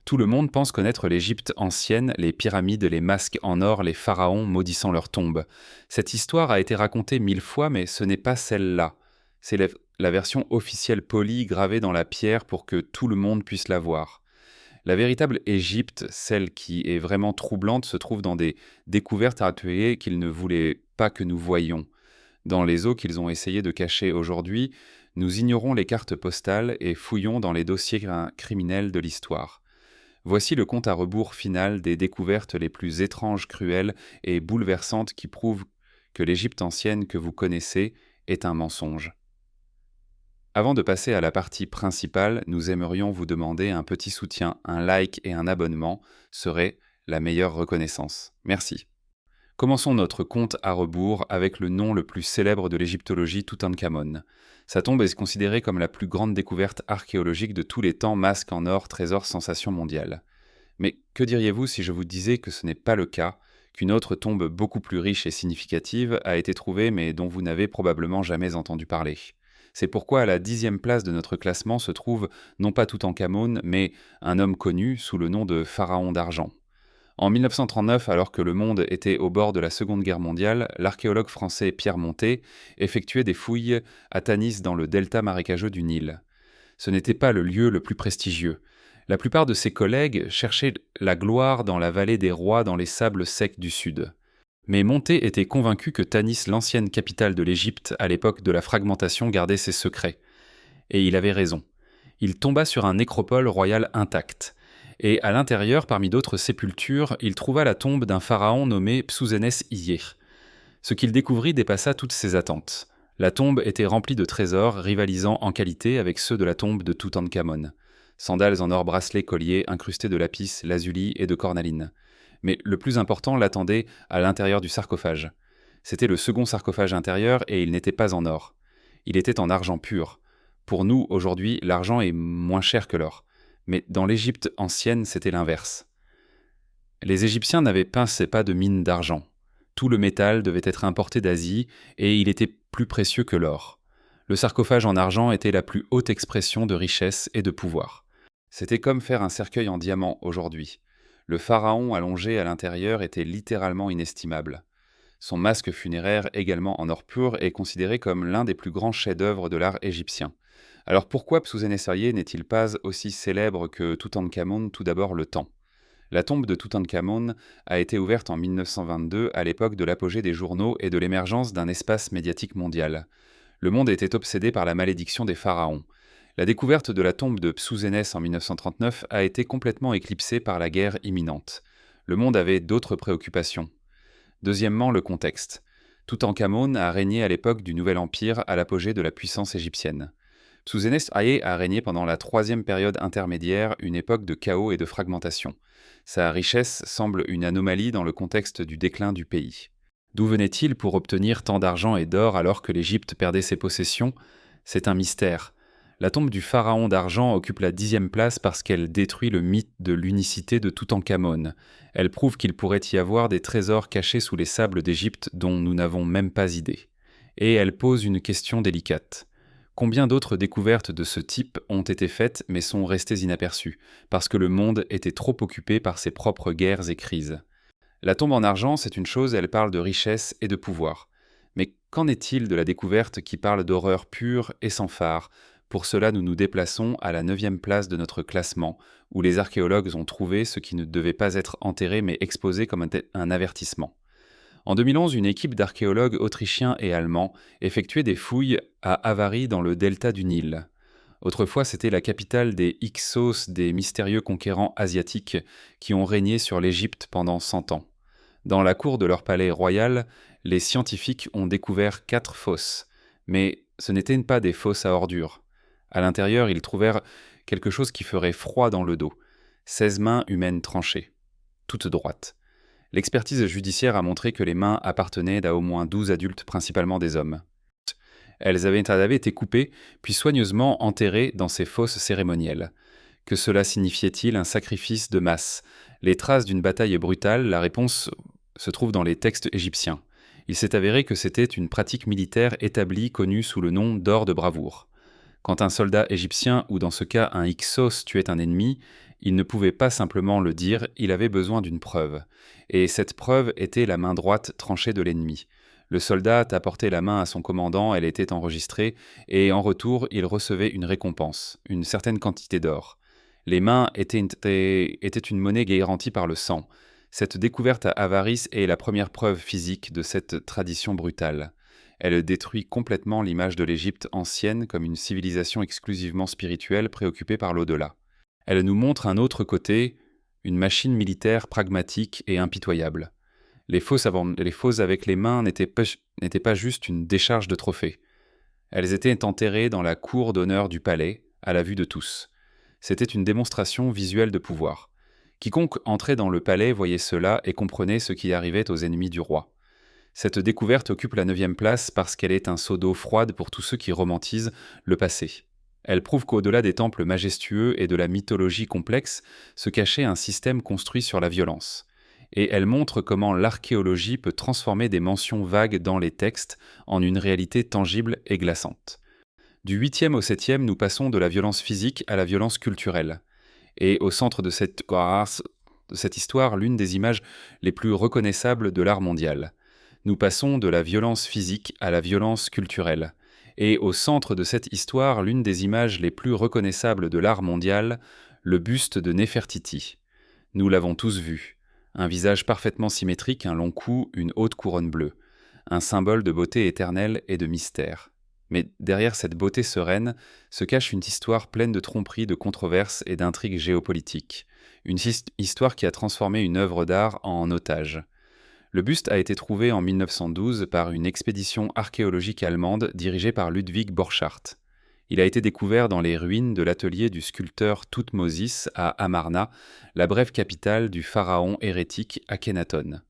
Tout le monde pense connaître l'Égypte ancienne, les pyramides, les masques en or, les pharaons maudissant leurs tombes. Cette histoire a été racontée 1000 fois, mais ce n'est pas celle-là. C'est la version officielle polie gravée dans la pierre pour que tout le monde puisse la voir. La véritable Égypte, celle qui est vraiment troublante, se trouve dans des découvertes arrêtées qu'ils ne voulaient pas que nous voyions. Dans les eaux qu'ils ont essayé de cacher aujourd'hui, nous ignorons les cartes postales et fouillons dans les dossiers criminels de l'histoire. Voici le compte à rebours final des découvertes les plus étranges, cruelles et bouleversantes qui prouvent que l'Égypte ancienne que vous connaissez est un mensonge. Avant de passer à la partie principale, nous aimerions vous demander un petit soutien, un like et un abonnement serait la meilleure reconnaissance. Merci. Commençons notre compte à rebours avec le nom le plus célèbre de l'égyptologie, Toutankhamon. Sa tombe est considérée comme la plus grande découverte archéologique de tous les temps, masque en or, trésor, sensation mondiale. Mais que diriez-vous si je vous disais que ce n'est pas le cas, qu'une autre tombe beaucoup plus riche et significative a été trouvée mais dont vous n'avez probablement jamais entendu parler? C'est pourquoi à la 10e place de notre classement se trouve non pas Toutankhamon, mais un homme connu sous le nom de Pharaon d'argent. En 1939, alors que le monde était au bord de la Seconde Guerre mondiale, l'archéologue français Pierre Montet effectuait des fouilles à Tanis dans le delta marécageux du Nil. Ce n'était pas le lieu le plus prestigieux. La plupart de ses collègues cherchaient la gloire dans la vallée des rois dans les sables secs du sud. Mais Montet était convaincu que Tanis, l'ancienne capitale de l'Égypte à l'époque de la fragmentation, gardait ses secrets. Et il avait raison. Il tomba sur un nécropole royal intact. Et à l'intérieur, parmi d'autres sépultures, il trouva la tombe d'un pharaon nommé Psousénès-Iyir. Ce qu'il découvrit dépassa toutes ses attentes. La tombe était remplie de trésors rivalisant en qualité avec ceux de la tombe de Toutankhamon. Sandales en or, bracelets, colliers, incrustés de lapis, lazuli et de cornaline. Mais le plus important l'attendait à l'intérieur du sarcophage. C'était le second sarcophage intérieur et il n'était pas en or. Il était en argent pur. Pour nous, aujourd'hui, l'argent est moins cher que l'or. Mais dans l'Égypte ancienne, c'était l'inverse. Les Égyptiens n'avaient pas de mines d'argent. Tout le métal devait être importé d'Asie et il était plus précieux que l'or. Le sarcophage en argent était la plus haute expression de richesse et de pouvoir. C'était comme faire un cercueil en diamant aujourd'hui. Le pharaon allongé à l'intérieur était littéralement inestimable. Son masque funéraire, également en or pur, est considéré comme l'un des plus grands chefs-d'œuvre de l'art égyptien. Alors pourquoi Psousénès-Iyir n'est-il pas aussi célèbre que Toutankhamon? Tout d'abord le temps. La tombe de Toutankhamon a été ouverte en 1922 à l'époque de l'apogée des journaux et de l'émergence d'un espace médiatique mondial. Le monde était obsédé par la malédiction des pharaons. La découverte de la tombe de Psousénès en 1939 a été complètement éclipsée par la guerre imminente. Le monde avait d'autres préoccupations. Deuxièmement, le contexte. Toutankhamon a régné à l'époque du Nouvel Empire à l'apogée de la puissance égyptienne. Psousénès-Iyir a régné pendant la troisième période intermédiaire, une époque de chaos et de fragmentation. Sa richesse semble une anomalie dans le contexte du déclin du pays. D'où venait-il pour obtenir tant d'argent et d'or alors que l'Égypte perdait ses possessions? C'est un mystère. La tombe du pharaon d'argent occupe la 10e place parce qu'elle détruit le mythe de l'unicité de Toutankhamon. Elle prouve qu'il pourrait y avoir des trésors cachés sous les sables d'Égypte dont nous n'avons même pas idée. Et elle pose une question délicate. Combien d'autres découvertes de ce type ont été faites mais sont restées inaperçues, parce que le monde était trop occupé par ses propres guerres et crises? La tombe en argent, c'est une chose, elle parle de richesse et de pouvoir. Mais qu'en est-il de la découverte qui parle d'horreur pure et sans phare? Pour cela, nous nous déplaçons à la 9e place de notre classement, où les archéologues ont trouvé ce qui ne devait pas être enterré mais exposé comme un avertissement. En 2011, une équipe d'archéologues autrichiens et allemands effectuait des fouilles à Avari dans le delta du Nil. Autrefois, c'était la capitale des Hyksos, des mystérieux conquérants asiatiques qui ont régné sur l'Égypte pendant 100 ans. Dans la cour de leur palais royal, les scientifiques ont découvert 4 fosses. Mais ce n'étaient pas des fosses à ordures. À l'intérieur, ils trouvèrent quelque chose qui ferait froid dans le dos. 16 mains humaines tranchées, toutes droites. L'expertise judiciaire a montré que les mains appartenaient à au moins 12 adultes, principalement des hommes. Elles avaient été coupées, puis soigneusement enterrées dans ces fosses cérémonielles. Que cela signifiait-il un sacrifice de masse? Les traces d'une bataille brutale, la réponse se trouve dans les textes égyptiens. Il s'est avéré que c'était une pratique militaire établie connue sous le nom d'or de bravoure. Quand un soldat égyptien, ou dans ce cas un Hyksos, tuait un ennemi, Il ne pouvait pas simplement le dire, il avait besoin d'une preuve. Et cette preuve était la main droite tranchée de l'ennemi. Le soldat apportait la main à son commandant, elle était enregistrée, et en retour, il recevait une récompense, une certaine quantité d'or. Les mains étaient une monnaie garantie par le sang. Cette découverte à Avaris est la première preuve physique de cette tradition brutale. Elle détruit complètement l'image de l'Égypte ancienne comme une civilisation exclusivement spirituelle préoccupée par l'au-delà. Elle nous montre un autre côté, une machine militaire pragmatique et impitoyable. Les fosses avec les mains n'étaient pas juste une décharge de trophées. Elles étaient enterrées dans la cour d'honneur du palais, à la vue de tous. C'était une démonstration visuelle de pouvoir. Quiconque entrait dans le palais voyait cela et comprenait ce qui arrivait aux ennemis du roi. Cette découverte occupe la 9e place parce qu'elle est un seau d'eau froide pour tous ceux qui romantisent le passé. Elle prouve qu'au-delà des temples majestueux et de la mythologie complexe se cachait un système construit sur la violence. Et elle montre comment l'archéologie peut transformer des mentions vagues dans les textes en une réalité tangible et glaçante. Du 8e au 7e, nous passons de la violence physique à la violence culturelle. Et au centre de cette histoire, l'une des images les plus reconnaissables de l'art mondial. Nous passons de la violence physique à la violence culturelle. Et au centre de cette histoire, l'une des images les plus reconnaissables de l'art mondial, le buste de Néfertiti. Nous l'avons tous vu. Un visage parfaitement symétrique, un long cou, une haute couronne bleue. Un symbole de beauté éternelle et de mystère. Mais derrière cette beauté sereine se cache une histoire pleine de tromperies, de controverses et d'intrigues géopolitiques. Une histoire qui a transformé une œuvre d'art en otage. Le buste a été trouvé en 1912 par une expédition archéologique allemande dirigée par Ludwig Borchardt. Il a été découvert dans les ruines de l'atelier du sculpteur Thoutmôsis à Amarna, la brève capitale du pharaon hérétique Akhenaton.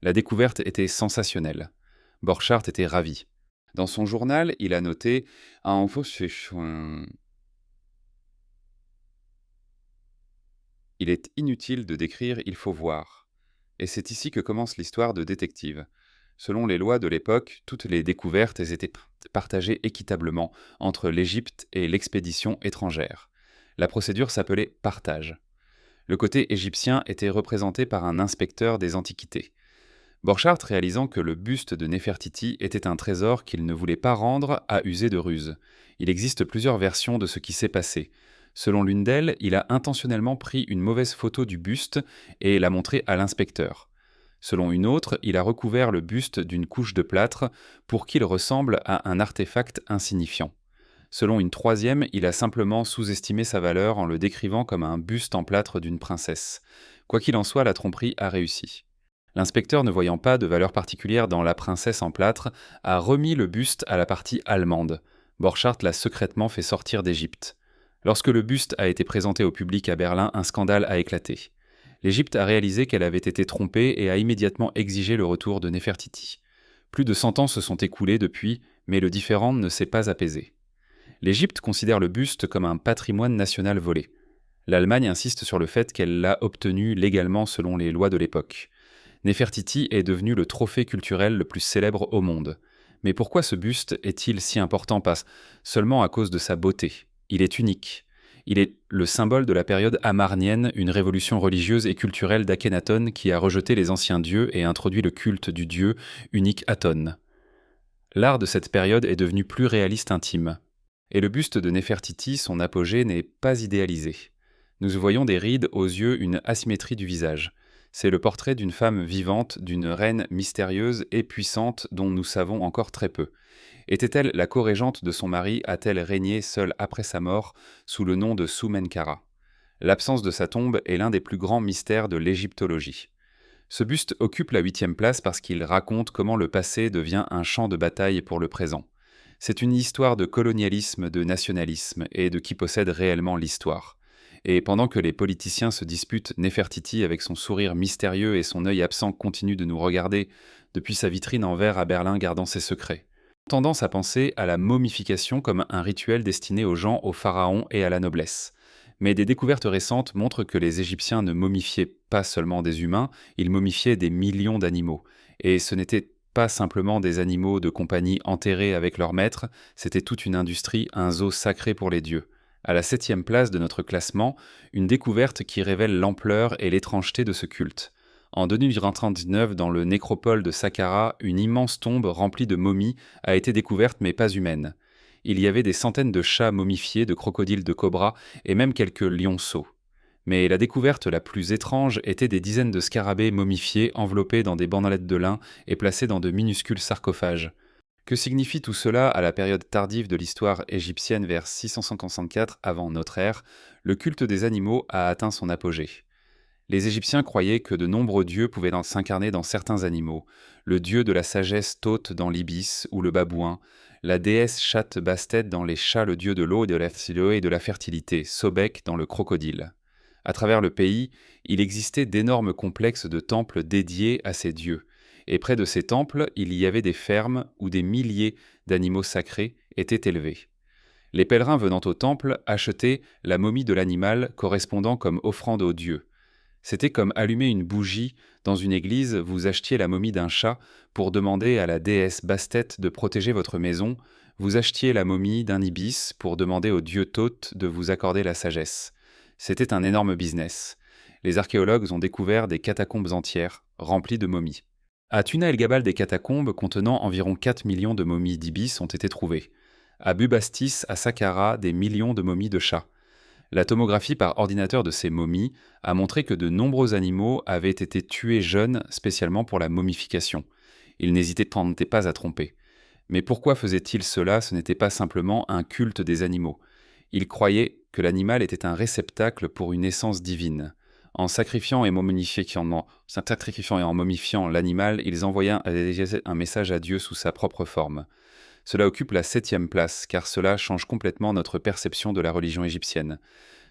La découverte était sensationnelle. Borchardt était ravi. Dans son journal, il a noté Il est inutile de décrire, il faut voir. Et c'est ici que commence l'histoire de détective. Selon les lois de l'époque, toutes les découvertes étaient partagées équitablement entre l'Égypte et l'expédition étrangère. La procédure s'appelait partage. Le côté égyptien était représenté par un inspecteur des antiquités. Borchardt, réalisant que le buste de Néfertiti était un trésor qu'il ne voulait pas rendre, a usé de ruse. Il existe plusieurs versions de ce qui s'est passé. Selon l'une d'elles, il a intentionnellement pris une mauvaise photo du buste et l'a montrée à l'inspecteur. Selon une autre, il a recouvert le buste d'une couche de plâtre pour qu'il ressemble à un artefact insignifiant. Selon une troisième, il a simplement sous-estimé sa valeur en le décrivant comme un buste en plâtre d'une princesse. Quoi qu'il en soit, la tromperie a réussi. L'inspecteur, ne voyant pas de valeur particulière dans la princesse en plâtre, a remis le buste à la partie allemande. Borchardt l'a secrètement fait sortir d'Égypte. Lorsque le buste a été présenté au public à Berlin, un scandale a éclaté. L'Égypte a réalisé qu'elle avait été trompée et a immédiatement exigé le retour de Néfertiti. Plus de 100 ans se sont écoulés depuis, mais le différend ne s'est pas apaisé. L'Égypte considère le buste comme un patrimoine national volé. L'Allemagne insiste sur le fait qu'elle l'a obtenu légalement selon les lois de l'époque. Néfertiti est devenu le trophée culturel le plus célèbre au monde. Mais pourquoi ce buste est-il si important? Pas seulement à cause de sa beauté. Il est unique. Il est le symbole de la période amarnienne, une révolution religieuse et culturelle d'Akhenaton qui a rejeté les anciens dieux et introduit le culte du dieu unique Aton. L'art de cette période est devenu plus réaliste intime. Et le buste de Néfertiti, son apogée, n'est pas idéalisé. Nous voyons des rides aux yeux, une asymétrie du visage. C'est le portrait d'une femme vivante, d'une reine mystérieuse et puissante dont nous savons encore très peu. Était-elle la co-régente de son mari? A-t-elle régné seule après sa mort sous le nom de Soumenkara? L'absence de sa tombe est l'un des plus grands mystères de l'égyptologie. Ce buste occupe la 8e place parce qu'il raconte comment le passé devient un champ de bataille pour le présent. C'est une histoire de colonialisme, de nationalisme et de qui possède réellement l'histoire. Et pendant que les politiciens se disputent, Néfertiti, avec son sourire mystérieux et son œil absent, continue de nous regarder depuis sa vitrine en verre à Berlin gardant ses secrets. Tendance à penser à la momification comme un rituel destiné aux gens, aux pharaons et à la noblesse. Mais des découvertes récentes montrent que les Égyptiens ne momifiaient pas seulement des humains, ils momifiaient des millions d'animaux. Et ce n'étaient pas simplement des animaux de compagnie enterrés avec leur maître, c'était toute une industrie, un zoo sacré pour les dieux. À la 7e place de notre classement, une découverte qui révèle l'ampleur et l'étrangeté de ce culte. En 2039, dans le nécropole de Saqqara, une immense tombe remplie de momies a été découverte mais pas humaine. Il y avait des centaines de chats momifiés, de crocodiles, de cobras et même quelques lionceaux. Mais la découverte la plus étrange était des dizaines de scarabées momifiés enveloppés dans des bandelettes de lin et placés dans de minuscules sarcophages. Que signifie tout cela à la période tardive de l'histoire égyptienne vers 654 avant notre ère? Le culte des animaux a atteint son apogée. Les Égyptiens croyaient que de nombreux dieux pouvaient s'incarner dans certains animaux, le dieu de la sagesse Thoth dans l'ibis ou le babouin, la déesse chatte Bastet dans les chats, le dieu de l'eau et de la fertilité, Sobek dans le crocodile. À travers le pays, il existait d'énormes complexes de temples dédiés à ces dieux, et près de ces temples, il y avait des fermes où des milliers d'animaux sacrés étaient élevés. Les pèlerins venant au temple achetaient la momie de l'animal correspondant comme offrande aux dieux. C'était comme allumer une bougie dans une église, vous achetiez la momie d'un chat pour demander à la déesse Bastet de protéger votre maison, vous achetiez la momie d'un ibis pour demander au dieu Thoth de vous accorder la sagesse. C'était un énorme business. Les archéologues ont découvert des catacombes entières, remplies de momies. À Tuna el Gabal, des catacombes contenant environ 4 millions de momies d'ibis ont été trouvées. À Bubastis, à Saqqara, des millions de momies de chats. La tomographie par ordinateur de ces momies a montré que de nombreux animaux avaient été tués jeunes spécialement pour la momification. Ils n'hésitaient pas à tromper. Mais pourquoi faisaient-ils cela? Ce n'était pas simplement un culte des animaux. Ils croyaient que l'animal était un réceptacle pour une essence divine. En sacrifiant et en momifiant l'animal, ils envoyaient un message à Dieu sous sa propre forme. Cela occupe la 7e place, car cela change complètement notre perception de la religion égyptienne.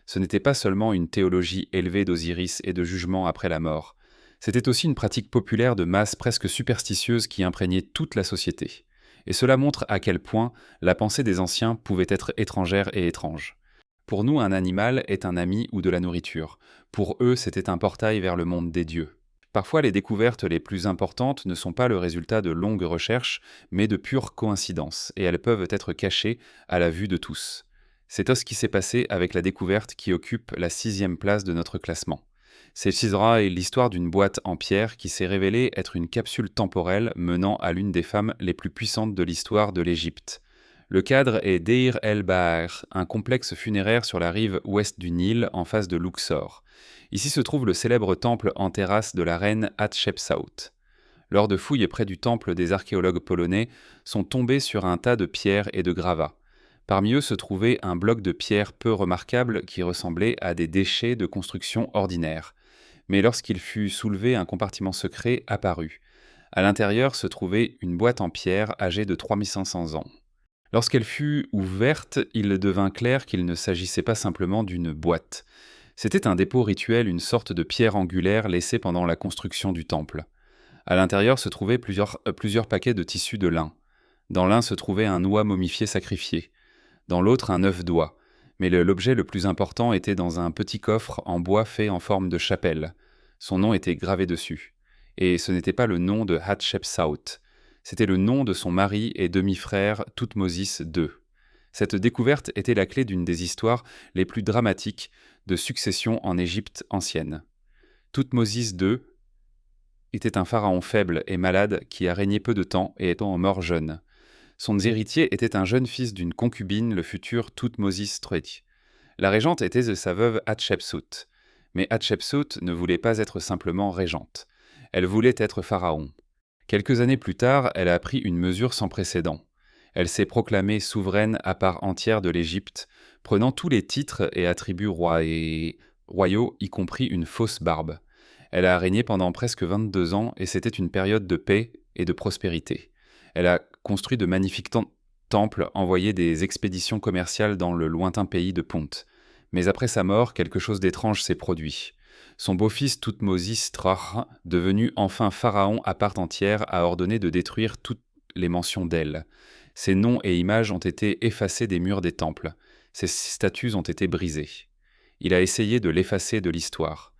Ce n'était pas seulement une théologie élevée d'Osiris et de jugement après la mort. C'était aussi une pratique populaire de masse presque superstitieuse qui imprégnait toute la société. Et cela montre à quel point la pensée des anciens pouvait être étrangère et étrange. Pour nous, un animal est un ami ou de la nourriture. Pour eux, c'était un portail vers le monde des dieux. Parfois, les découvertes les plus importantes ne sont pas le résultat de longues recherches, mais de pures coïncidences, et elles peuvent être cachées à la vue de tous. C'est ce qui s'est passé avec la découverte qui occupe la 6e place de notre classement. C'est l'histoire d'une boîte en pierre qui s'est révélée être une capsule temporelle menant à l'une des femmes les plus puissantes de l'histoire de l'Égypte. Le cadre est Deir el-Bahar, un complexe funéraire sur la rive ouest du Nil en face de Luxor. Ici se trouve le célèbre temple en terrasse de la reine Hatshepsut. Lors de fouilles près du temple, des archéologues polonais sont tombés sur un tas de pierres et de gravats. Parmi eux se trouvait un bloc de pierre peu remarquable qui ressemblait à des déchets de construction ordinaires. Mais lorsqu'il fut soulevé, un compartiment secret apparut. À l'intérieur se trouvait une boîte en pierre âgée de 3500 ans. Lorsqu'elle fut ouverte, il devint clair qu'il ne s'agissait pas simplement d'une boîte. C'était un dépôt rituel, une sorte de pierre angulaire laissée pendant la construction du temple. À l'intérieur se trouvaient plusieurs paquets de tissus de lin. Dans l'un se trouvait un oie momifié sacrifié. Dans l'autre, un œuf d'oie. Mais l'objet le plus important était dans un petit coffre en bois fait en forme de chapelle. Son nom était gravé dessus. Et ce n'était pas le nom de Hatshepsut. C'était le nom de son mari et demi-frère Thoutmôsis II. Cette découverte était la clé d'une des histoires les plus dramatiques de succession en Égypte ancienne. Thoutmôsis II était un pharaon faible et malade qui a régné peu de temps et étant mort jeune. Son héritier était un jeune fils d'une concubine, le futur Thoutmôsis III. La régente était sa veuve Hatshepsut. Mais Hatshepsut ne voulait pas être simplement régente. Elle voulait être pharaon. Quelques années plus tard, elle a pris une mesure sans précédent. Elle s'est proclamée souveraine à part entière de l'Égypte, prenant tous les titres et attributs royaux, y compris une fausse barbe. Elle a régné pendant presque 22 ans et c'était une période de paix et de prospérité. Elle a construit de magnifiques temples, envoyé des expéditions commerciales dans le lointain pays de Ponte. Mais après sa mort, quelque chose d'étrange s'est produit. Son beau-fils Thoutmôsis III, devenu enfin pharaon à part entière, a ordonné de détruire toutes les mentions d'elle. Ses noms et images ont été effacés des murs des temples. Ses statues ont été brisées. Il a essayé de l'effacer de l'histoire.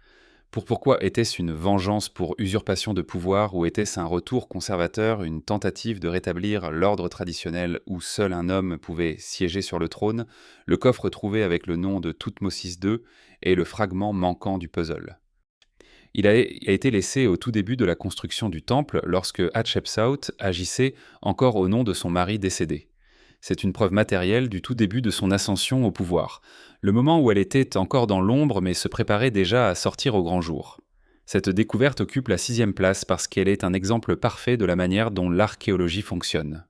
Pourquoi était-ce une vengeance pour usurpation de pouvoir ou était-ce un retour conservateur, une tentative de rétablir l'ordre traditionnel où seul un homme pouvait siéger sur le trône, le coffre trouvé avec le nom de Toutmosis II et le fragment manquant du puzzle? Il a été laissé au tout début de la construction du temple lorsque Hatshepsut agissait encore au nom de son mari décédé. C'est une preuve matérielle du tout début de son ascension au pouvoir, le moment où elle était encore dans l'ombre mais se préparait déjà à sortir au grand jour. Cette découverte occupe la 6e place parce qu'elle est un exemple parfait de la manière dont l'archéologie fonctionne.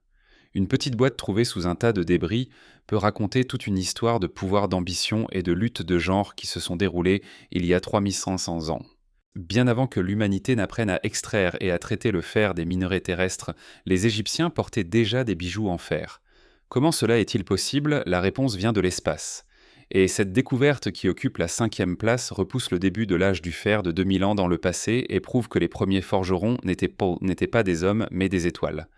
Une petite boîte trouvée sous un tas de débris peut raconter toute une histoire de pouvoir, d'ambition et de lutte de genre qui se sont déroulées il y a 3500 ans. Bien avant que l'humanité n'apprenne à extraire et à traiter le fer des minerais terrestres, les Égyptiens portaient déjà des bijoux en fer. Comment cela est-il possible? La réponse vient de l'espace. Et cette découverte qui occupe la 5e place repousse le début de l'âge du fer de 2000 ans dans le passé et prouve que les premiers forgerons n'étaient pas des hommes mais des étoiles.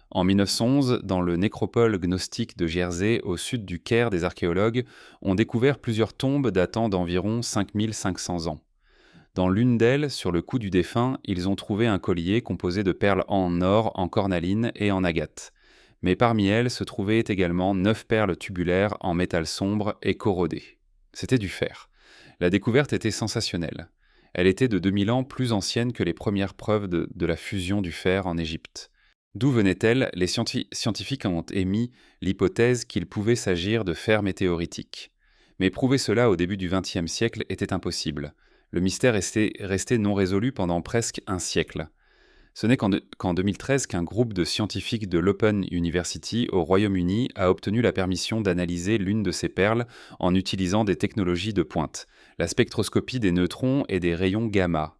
En 1911, dans le nécropole gnostique de Jersey, au sud du Caire, des archéologues ont découvert plusieurs tombes datant d'environ 5500 ans. Dans l'une d'elles, sur le cou du défunt, ils ont trouvé un collier composé de perles en or, en cornaline et en agate. Mais parmi elles se trouvaient également 9 perles tubulaires en métal sombre et corrodées. C'était du fer. La découverte était sensationnelle. Elle était de 2000 ans plus ancienne que les premières preuves de la fusion du fer en Égypte. D'où venait-elle? Les scientifiques ont émis l'hypothèse qu'il pouvait s'agir de fer météoritique. Mais prouver cela au début du XXe siècle était impossible. Le mystère est resté non résolu pendant presque un siècle. Ce n'est qu'en 2013 qu'un groupe de scientifiques de l'Open University au Royaume-Uni a obtenu la permission d'analyser l'une de ces perles en utilisant des technologies de pointe, la spectroscopie des neutrons et des rayons gamma.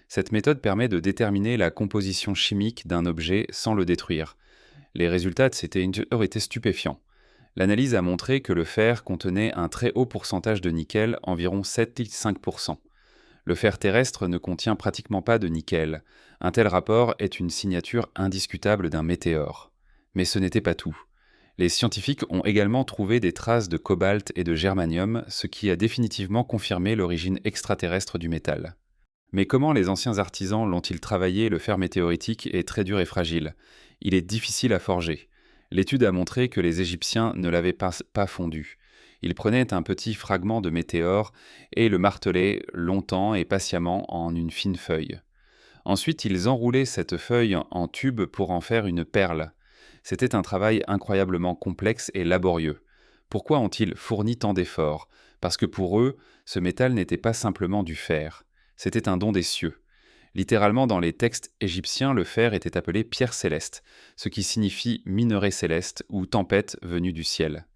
Cette méthode permet de déterminer la composition chimique d'un objet sans le détruire. Les résultats de cette étude étaient stupéfiants. L'analyse a montré que le fer contenait un très haut pourcentage de nickel, environ 7,5%. Le fer terrestre ne contient pratiquement pas de nickel. Un tel rapport est une signature indiscutable d'un météore. Mais ce n'était pas tout. Les scientifiques ont également trouvé des traces de cobalt et de germanium, ce qui a définitivement confirmé l'origine extraterrestre du métal. Mais comment les anciens artisans l'ont-ils travaillé? Le fer météoritique est très dur et fragile. Il est difficile à forger. L'étude a montré que les Égyptiens ne l'avaient pas fondu. Ils prenaient un petit fragment de météore et le martelaient longtemps et patiemment en une fine feuille. Ensuite, ils enroulaient cette feuille en tube pour en faire une perle. C'était un travail incroyablement complexe et laborieux. Pourquoi ont-ils fourni tant d'efforts? Parce que pour eux, ce métal n'était pas simplement du fer. C'était un don des cieux. Littéralement, dans les textes égyptiens, le fer était appelé pierre céleste, ce qui signifie minerai céleste ou tempête venue du ciel.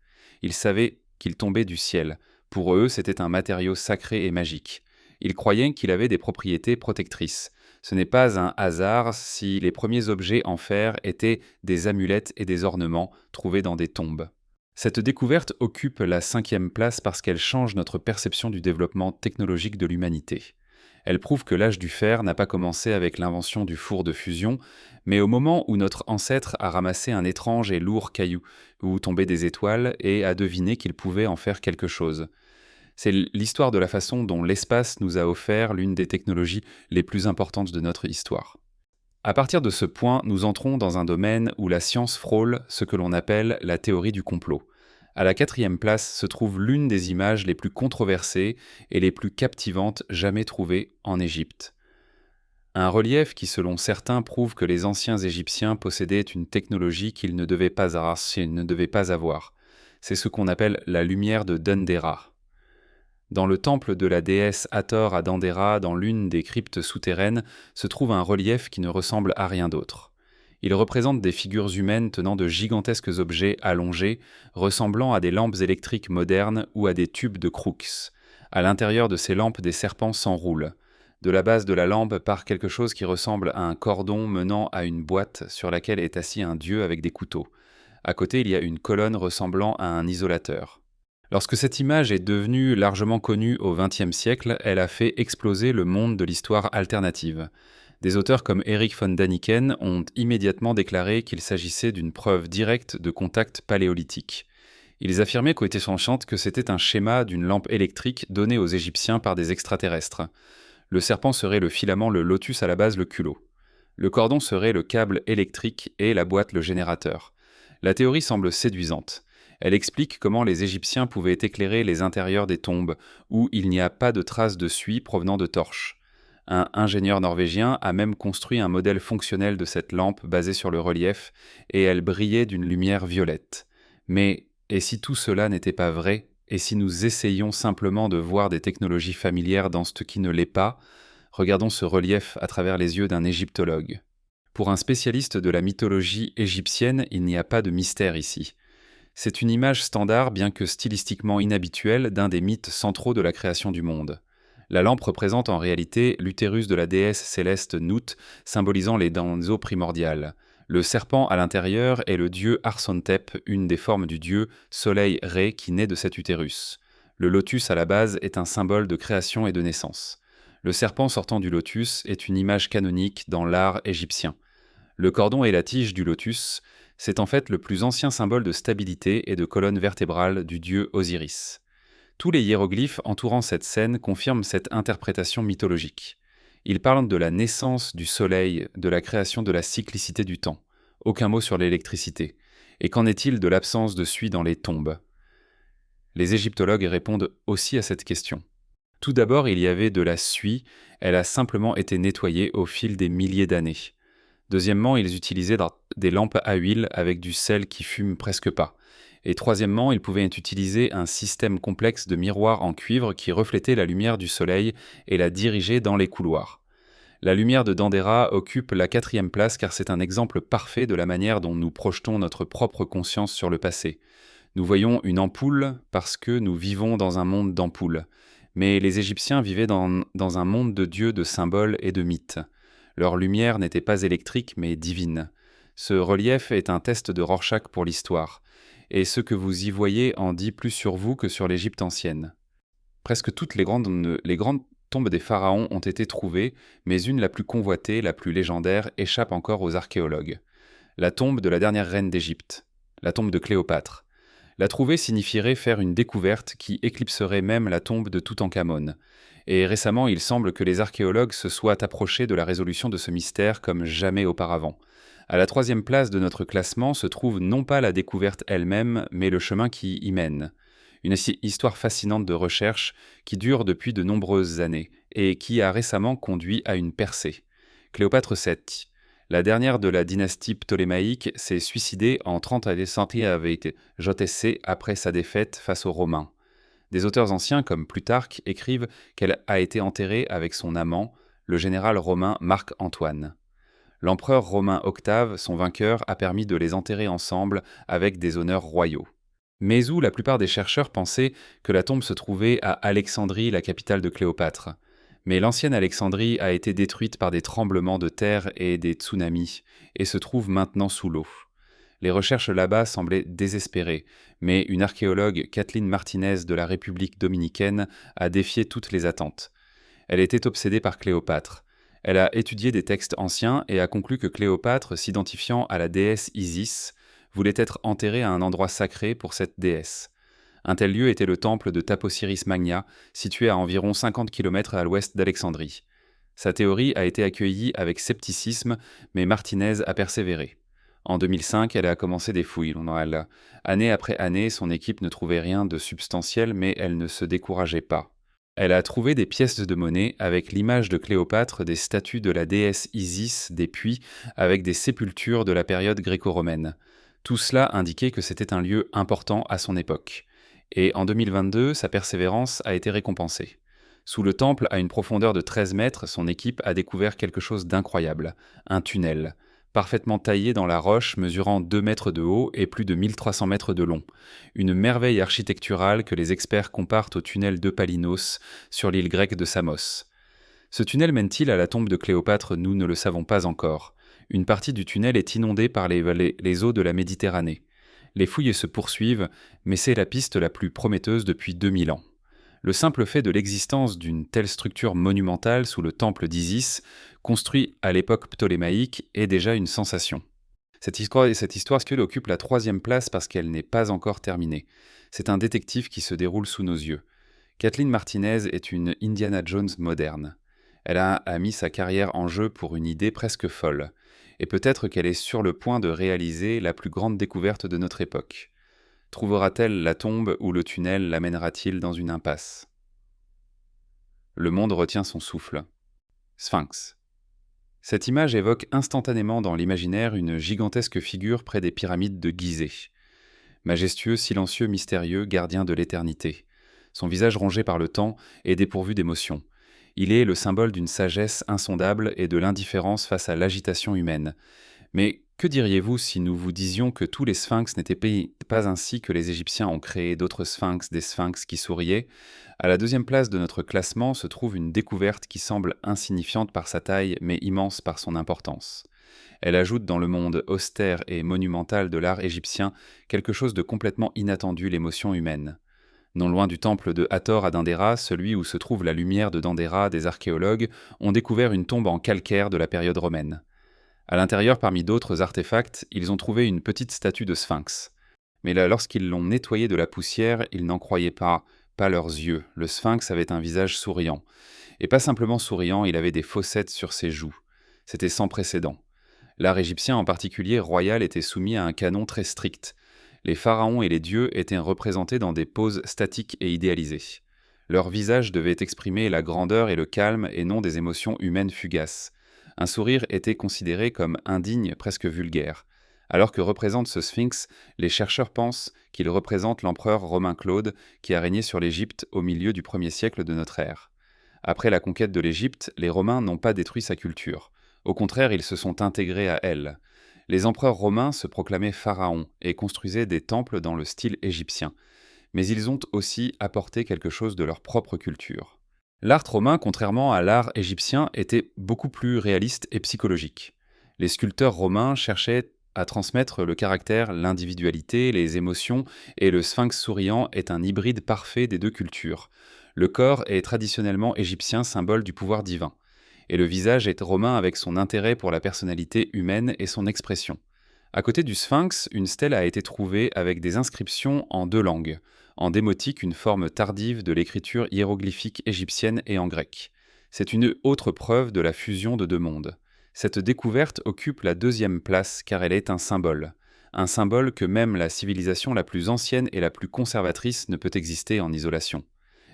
Ils savaient qu'il tombait du ciel. Pour eux, c'était un matériau sacré et magique. Ils croyaient qu'il avait des propriétés protectrices. Ce n'est pas un hasard si les premiers objets en fer étaient des amulettes et des ornements trouvés dans des tombes. Cette découverte occupe la 5e place parce qu'elle change notre perception du développement technologique de l'humanité. Elle prouve que l'âge du fer n'a pas commencé avec l'invention du four de fusion, mais au moment où notre ancêtre a ramassé un étrange et lourd caillou, où tombaient des étoiles, et a deviné qu'il pouvait en faire quelque chose. C'est l'histoire de la façon dont l'espace nous a offert l'une des technologies les plus importantes de notre histoire. À partir de ce point, nous entrons dans un domaine où la science frôle ce que l'on appelle la théorie du complot. À la 4e place se trouve l'une des images les plus controversées et les plus captivantes jamais trouvées en Égypte. Un relief qui, selon certains, prouve que les anciens Égyptiens possédaient une technologie qu'ils ne devaient pas avoir. C'est ce qu'on appelle la lumière de Dendera. Dans le temple de la déesse Hathor à Dendera, dans l'une des cryptes souterraines, se trouve un relief qui ne ressemble à rien d'autre. Il représente des figures humaines tenant de gigantesques objets allongés, ressemblant à des lampes électriques modernes ou à des tubes de crooks. À l'intérieur de ces lampes, des serpents s'enroulent. De la base de la lampe part quelque chose qui ressemble à un cordon menant à une boîte sur laquelle est assis un dieu avec des couteaux. À côté, il y a une colonne ressemblant à un isolateur. Lorsque cette image est devenue largement connue au XXe siècle, elle a fait exploser le monde de l'histoire alternative. Des auteurs comme Erich von Däniken ont immédiatement déclaré qu'il s'agissait d'une preuve directe de contact paléolithique. Ils affirmaient que c'était un schéma d'une lampe électrique donnée aux Égyptiens par des extraterrestres. Le serpent serait le filament, le lotus à la base le culot. Le cordon serait le câble électrique et la boîte le générateur. La théorie semble séduisante. Elle explique comment les Égyptiens pouvaient éclairer les intérieurs des tombes, où il n'y a pas de traces de suie provenant de torches. Un ingénieur norvégien a même construit un modèle fonctionnel de cette lampe basée sur le relief, et elle brillait d'une lumière violette. Mais, et si tout cela n'était pas vrai, et si nous essayions simplement de voir des technologies familières dans ce qui ne l'est pas, regardons ce relief à travers les yeux d'un égyptologue. Pour un spécialiste de la mythologie égyptienne, il n'y a pas de mystère ici. C'est une image standard, bien que stylistiquement inhabituelle, d'un des mythes centraux de la création du monde. La lampe représente en réalité l'utérus de la déesse céleste Nout, symbolisant les eaux primordiales. Le serpent à l'intérieur est le dieu Arsontep, une des formes du dieu Soleil-Ré qui naît de cet utérus. Le lotus à la base est un symbole de création et de naissance. Le serpent sortant du lotus est une image canonique dans l'art égyptien. Le cordon et la tige du lotus, c'est en fait le plus ancien symbole de stabilité et de colonne vertébrale du dieu Osiris. Tous les hiéroglyphes entourant cette scène confirment cette interprétation mythologique. Ils parlent de la naissance du soleil, de la création de la cyclicité du temps. Aucun mot sur l'électricité. Et qu'en est-il de l'absence de suie dans les tombes ? Les égyptologues répondent aussi à cette question. Tout d'abord, il y avait de la suie, elle a simplement été nettoyée au fil des milliers d'années. Deuxièmement, ils utilisaient des lampes à huile avec du sel qui fume presque pas. Et troisièmement, ils pouvaient utiliser un système complexe de miroirs en cuivre qui reflétait la lumière du soleil et la dirigeait dans les couloirs. La lumière de Dendera occupe la 4e place car c'est un exemple parfait de la manière dont nous projetons notre propre conscience sur le passé. Nous voyons une ampoule parce que nous vivons dans un monde d'ampoules. Mais les Égyptiens vivaient dans un monde de dieux, de symboles et de mythes. Leur lumière n'était pas électrique mais divine. Ce relief est un test de Rorschach pour l'histoire. Et ce que vous y voyez en dit plus sur vous que sur l'Égypte ancienne. Presque toutes les grandes tombes des pharaons ont été trouvées, mais une, la plus convoitée, la plus légendaire, échappe encore aux archéologues. La tombe de la dernière reine d'Égypte, la tombe de Cléopâtre. La trouver signifierait faire une découverte qui éclipserait même la tombe de Toutankhamon. Et récemment, il semble que les archéologues se soient approchés de la résolution de ce mystère comme jamais auparavant. À la 3e place de notre classement se trouve non pas la découverte elle-même, mais le chemin qui y mène. Une histoire fascinante de recherche qui dure depuis de nombreuses années et qui a récemment conduit à une percée. Cléopâtre VII, la dernière de la dynastie ptolémaïque, s'est suicidée en 30 avec JC après sa défaite face aux Romains. Des auteurs anciens comme Plutarque écrivent qu'elle a été enterrée avec son amant, le général romain Marc-Antoine. L'empereur romain Octave, son vainqueur, a permis de les enterrer ensemble avec des honneurs royaux. Mais où la plupart des chercheurs pensaient que la tombe se trouvait à Alexandrie, la capitale de Cléopâtre. Mais l'ancienne Alexandrie a été détruite par des tremblements de terre et des tsunamis, et se trouve maintenant sous l'eau. Les recherches là-bas semblaient désespérées, mais une archéologue, Kathleen Martinez de la République dominicaine, a défié toutes les attentes. Elle était obsédée par Cléopâtre. Elle a étudié des textes anciens et a conclu que Cléopâtre, s'identifiant à la déesse Isis, voulait être enterrée à un endroit sacré pour cette déesse. Un tel lieu était le temple de Taposiris Magna, situé à environ 50 km à l'ouest d'Alexandrie. Sa théorie a été accueillie avec scepticisme, mais Martinez a persévéré. En 2005, elle a commencé des fouilles. Année après année, son équipe ne trouvait rien de substantiel, mais elle ne se décourageait pas. Elle a trouvé des pièces de monnaie avec l'image de Cléopâtre, des statues de la déesse Isis, des puits avec des sépultures de la période gréco-romaine. Tout cela indiquait que c'était un lieu important à son époque. Et en 2022, sa persévérance a été récompensée. Sous le temple, à une profondeur de 13 mètres, son équipe a découvert quelque chose d'incroyable, un tunnel, parfaitement taillé dans la roche, mesurant 2 mètres de haut et plus de 1300 mètres de long. Une merveille architecturale que les experts comparent au tunnel de Palinos sur l'île grecque de Samos. Ce tunnel mène-t-il à la tombe de Cléopâtre? Nous ne le savons pas encore. Une partie du tunnel est inondée par les eaux de la Méditerranée. Les fouilles se poursuivent, mais c'est la piste la plus prometteuse depuis 2000 ans. Le simple fait de l'existence d'une telle structure monumentale sous le temple d'Isis, construit à l'époque ptolémaïque, est déjà une sensation. Cette histoire occupe la 3e place parce qu'elle n'est pas encore terminée. C'est un détective qui se déroule sous nos yeux. Kathleen Martinez est une Indiana Jones moderne. Elle a mis sa carrière en jeu pour une idée presque folle. Et peut-être qu'elle est sur le point de réaliser la plus grande découverte de notre époque. Trouvera-t-elle la tombe ou le tunnel l'amènera-t-il dans une impasse? Le monde retient son souffle. Sphinx. Cette image évoque instantanément dans l'imaginaire une gigantesque figure près des pyramides de Gizeh. Majestueux, silencieux, mystérieux, gardien de l'éternité. Son visage rongé par le temps est dépourvu d'émotion. Il est le symbole d'une sagesse insondable et de l'indifférence face à l'agitation humaine. Mais que diriez-vous si nous vous disions que tous les sphinx n'étaient pas ainsi que les Égyptiens ont créé d'autres sphinx, des sphinx qui souriaient? À la deuxième place de notre classement se trouve une découverte qui semble insignifiante par sa taille mais immense par son importance. Elle ajoute dans le monde austère et monumental de l'art égyptien quelque chose de complètement inattendu, l'émotion humaine. Non loin du temple de Hathor à Dendera, celui où se trouve la lumière de Dendera, des archéologues ont découvert une tombe en calcaire de la période romaine. À l'intérieur, parmi d'autres artefacts, ils ont trouvé une petite statue de sphinx. Mais là, lorsqu'ils l'ont nettoyée de la poussière, ils n'en croyaient pas leurs yeux. Le sphinx avait un visage souriant. Et pas simplement souriant, il avait des fossettes sur ses joues. C'était sans précédent. L'art égyptien, en particulier royal, était soumis à un canon très strict. Les pharaons et les dieux étaient représentés dans des poses statiques et idéalisées. Leur visage devait exprimer la grandeur et le calme et non des émotions humaines fugaces. Un sourire était considéré comme indigne, presque vulgaire. Alors que représente ce sphinx, les chercheurs pensent qu'il représente l'empereur Romain Claude qui a régné sur l'Égypte au milieu du 1er siècle de notre ère. Après la conquête de l'Égypte, les Romains n'ont pas détruit sa culture. Au contraire, ils se sont intégrés à elle. Les empereurs romains se proclamaient pharaons et construisaient des temples dans le style égyptien. Mais ils ont aussi apporté quelque chose de leur propre culture. L'art romain, contrairement à l'art égyptien, était beaucoup plus réaliste et psychologique. Les sculpteurs romains cherchaient à transmettre le caractère, l'individualité, les émotions, et le sphinx souriant est un hybride parfait des deux cultures. Le corps est traditionnellement égyptien, symbole du pouvoir divin. Et le visage est romain avec son intérêt pour la personnalité humaine et son expression. À côté du sphinx, une stèle a été trouvée avec des inscriptions en 2 langues, en démotique, une forme tardive de l'écriture hiéroglyphique égyptienne et en grec. C'est une autre preuve de la fusion de 2 mondes. Cette découverte occupe la 2e place car elle est un symbole que même la civilisation la plus ancienne et la plus conservatrice ne peut exister en isolation.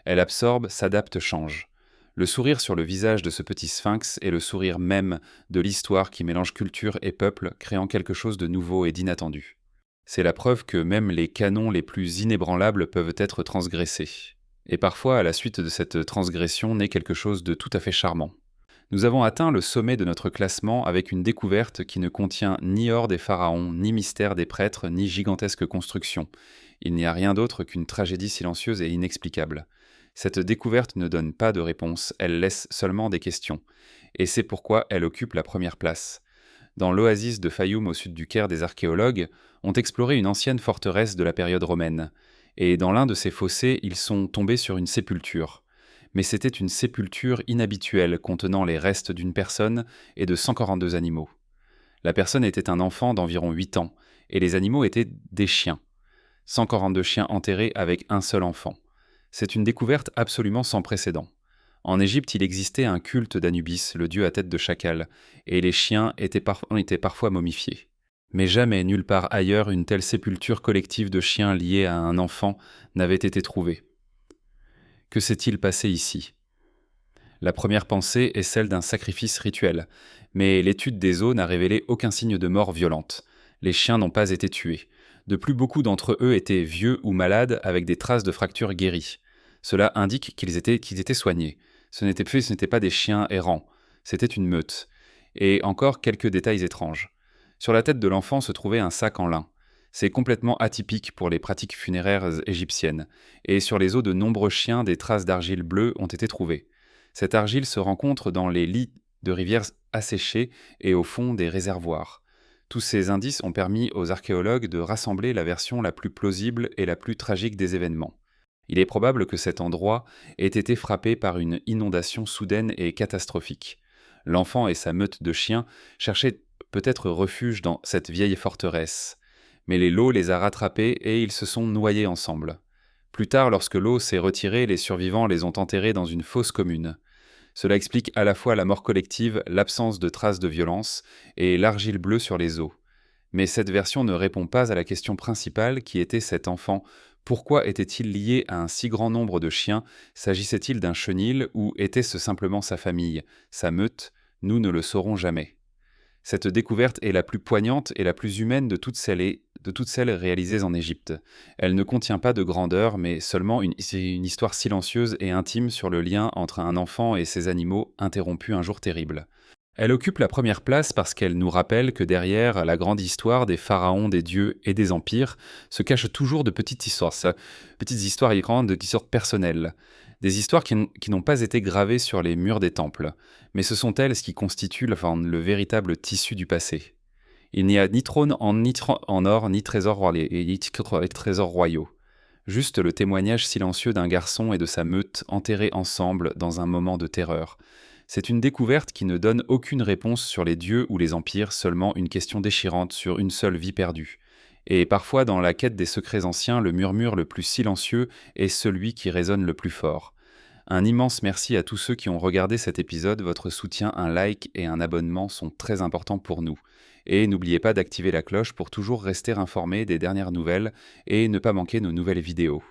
Elle absorbe, s'adapte, change. Le sourire sur le visage de ce petit sphinx est le sourire même de l'histoire qui mélange culture et peuple, créant quelque chose de nouveau et d'inattendu. C'est la preuve que même les canons les plus inébranlables peuvent être transgressés. Et parfois, à la suite de cette transgression, naît quelque chose de tout à fait charmant. Nous avons atteint le sommet de notre classement avec une découverte qui ne contient ni or des pharaons, ni mystère des prêtres, ni gigantesque construction. Il n'y a rien d'autre qu'une tragédie silencieuse et inexplicable. Cette découverte ne donne pas de réponse, elle laisse seulement des questions. Et c'est pourquoi elle occupe la 1re place. Dans l'oasis de Fayoum au sud du Caire, des archéologues ont exploré une ancienne forteresse de la période romaine. Et dans l'un de ces fossés, ils sont tombés sur une sépulture. Mais c'était une sépulture inhabituelle contenant les restes d'une personne et de 142 animaux. La personne était un enfant d'environ 8 ans, et les animaux étaient des chiens. 142 chiens enterrés avec un seul enfant. C'est une découverte absolument sans précédent. En Égypte, il existait un culte d'Anubis, le dieu à tête de chacal, et les chiens étaient parfois momifiés. Mais jamais nulle part ailleurs une telle sépulture collective de chiens liés à un enfant n'avait été trouvée. Que s'est-il passé ici ? La première pensée est celle d'un sacrifice rituel, mais l'étude des os n'a révélé aucun signe de mort violente. Les chiens n'ont pas été tués. De plus, beaucoup d'entre eux étaient vieux ou malades avec des traces de fractures guéries. Cela indique qu'ils étaient soignés. Ce n'étaient pas des chiens errants, c'était une meute. Et encore quelques détails étranges. Sur la tête de l'enfant se trouvait un sac en lin. C'est complètement atypique pour les pratiques funéraires égyptiennes. Et sur les os de nombreux chiens, des traces d'argile bleue ont été trouvées. Cette argile se rencontre dans les lits de rivières asséchées et au fond des réservoirs. Tous ces indices ont permis aux archéologues de rassembler la version la plus plausible et la plus tragique des événements. Il est probable que cet endroit ait été frappé par une inondation soudaine et catastrophique. L'enfant et sa meute de chiens cherchaient peut-être refuge dans cette vieille forteresse. Mais l'eau les a rattrapés et ils se sont noyés ensemble. Plus tard, lorsque l'eau s'est retirée, les survivants les ont enterrés dans une fosse commune. Cela explique à la fois la mort collective, l'absence de traces de violence et l'argile bleue sur les os. Mais cette version ne répond pas à la question principale qui était cet enfant. Pourquoi était-il lié à un si grand nombre de chiens? S'agissait-il d'un chenil ou était-ce simplement sa famille, sa meute? Nous ne le saurons jamais. Cette découverte est la plus poignante et la plus humaine de toutes celles réalisées en Égypte. Elle ne contient pas de grandeur, mais seulement c'est une histoire silencieuse et intime sur le lien entre un enfant et ses animaux interrompu un jour terrible. Elle occupe la première place parce qu'elle nous rappelle que derrière la grande histoire des pharaons, des dieux et des empires se cachent toujours de petites histoires grandes qui sortent personnelles. Des histoires qui n'ont pas été gravées sur les murs des temples, mais ce sont elles qui constituent le véritable tissu du passé. Il n'y a ni trône en or, ni trésors royaux. Juste le témoignage silencieux d'un garçon et de sa meute enterrés ensemble dans un moment de terreur. C'est une découverte qui ne donne aucune réponse sur les dieux ou les empires, seulement une question déchirante sur une seule vie perdue. Et parfois, dans la quête des secrets anciens, le murmure le plus silencieux est celui qui résonne le plus fort. Un immense merci à tous ceux qui ont regardé cet épisode. Votre soutien, un like et un abonnement sont très importants pour nous. Et n'oubliez pas d'activer la cloche pour toujours rester informé des dernières nouvelles et ne pas manquer nos nouvelles vidéos.